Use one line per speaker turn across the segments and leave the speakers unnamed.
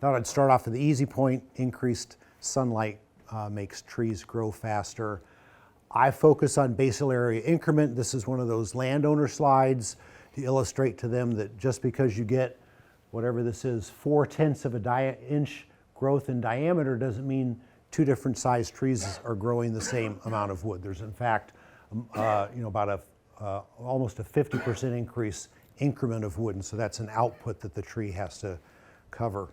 Thought I'd start off with the easy point. Increased sunlight makes trees grow faster. I focus on basal area increment. This is one of those landowner slides to illustrate to them that just because you get whatever this is, 4/10 of an inch growth in diameter doesn't mean two different sized trees are growing the same amount of wood. There's in fact, about almost a 50% increase increment of wood, and so that's an output that the tree has to cover.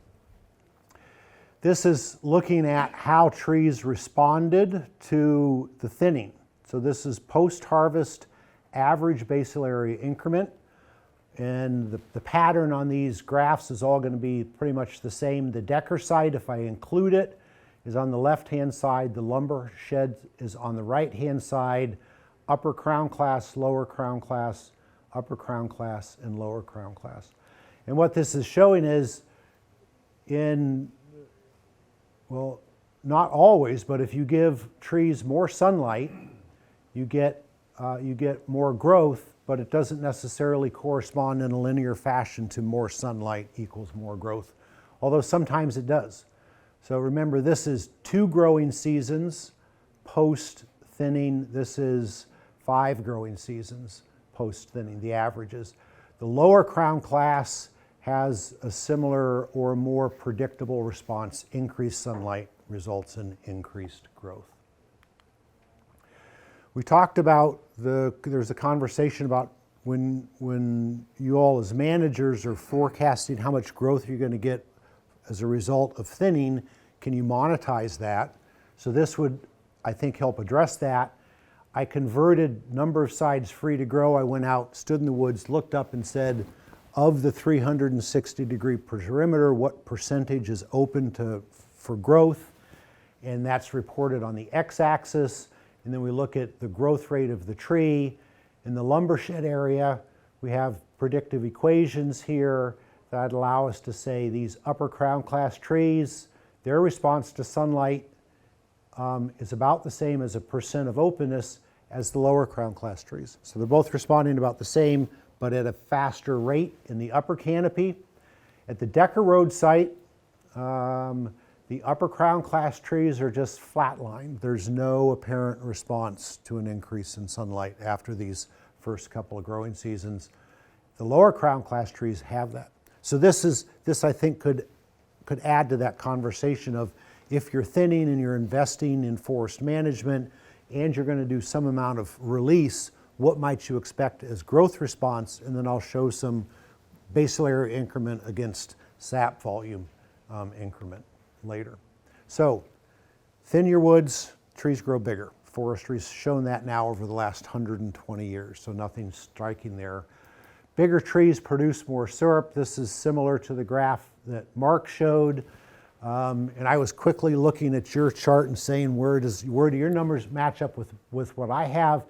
This is looking at how trees responded to the thinning. So this is post-harvest average basal area increment. And the pattern on these graphs is all going to be pretty much the same. The Decker site, if I include it, is on the left-hand side. The lumber shed is on the right-hand side. Upper crown class, lower crown class, upper crown class, and lower crown class. And what this is showing is well, not always, but if you give trees more sunlight, you get more growth, but it doesn't necessarily correspond in a linear fashion to more sunlight equals more growth, although sometimes it does. So remember, this is 2 growing seasons post-thinning. This is 5 growing seasons post-thinning, the averages. The lower crown class has a similar or more predictable response. Increased sunlight results in increased growth. We talked about there's a conversation about when you all as managers are forecasting how much growth you're going to get as a result of thinning, can you monetize that? So this would, I think, help address that. I converted number of sides free to grow. I went out, stood in the woods, looked up and said, of the 360-degree perimeter, what percentage is open for growth? And that's reported on the x-axis. And then we look at the growth rate of the tree. In the lumber shed area, we have predictive equations here that allow us to say these upper crown class trees, their response to sunlight is about the same as a percent of openness as the lower crown class trees. So they're both responding about the same, but at a faster rate in the upper canopy. At the Decker Road site, the upper crown class trees are just flatlined. There's no apparent response to an increase in sunlight after these first couple of growing seasons. The lower crown class trees have that. So this I think could add to that conversation of if you're thinning and you're investing in forest management and you're going to do some amount of release, what might you expect as growth response? And then I'll show some basal area increment against sap volume increment later. So thin your woods, trees grow bigger. Forestry's shown that now over the last 120 years, so nothing striking there. Bigger trees produce more syrup. This is similar to the graph that Mark showed. And I was quickly looking at your chart and saying, where do your numbers match up with what I have?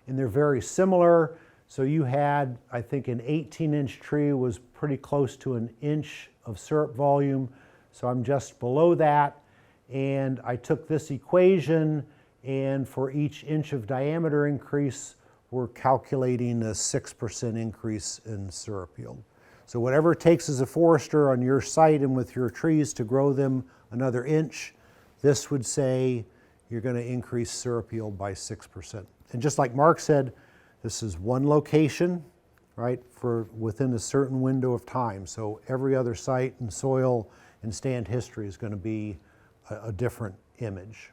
And they're very similar. So you had, I think, an 18-inch tree was pretty close to an inch of syrup volume. So I'm just below that. And I took this equation, and for each inch of diameter increase, we're calculating a 6% increase in syrup yield. So whatever it takes as a forester on your site and with your trees to grow them another inch, this would say you're going to increase syrup yield by 6%. And just like Mark said, this is one location, right, for within a certain window of time. So every other site and soil and stand history is going to be a different image.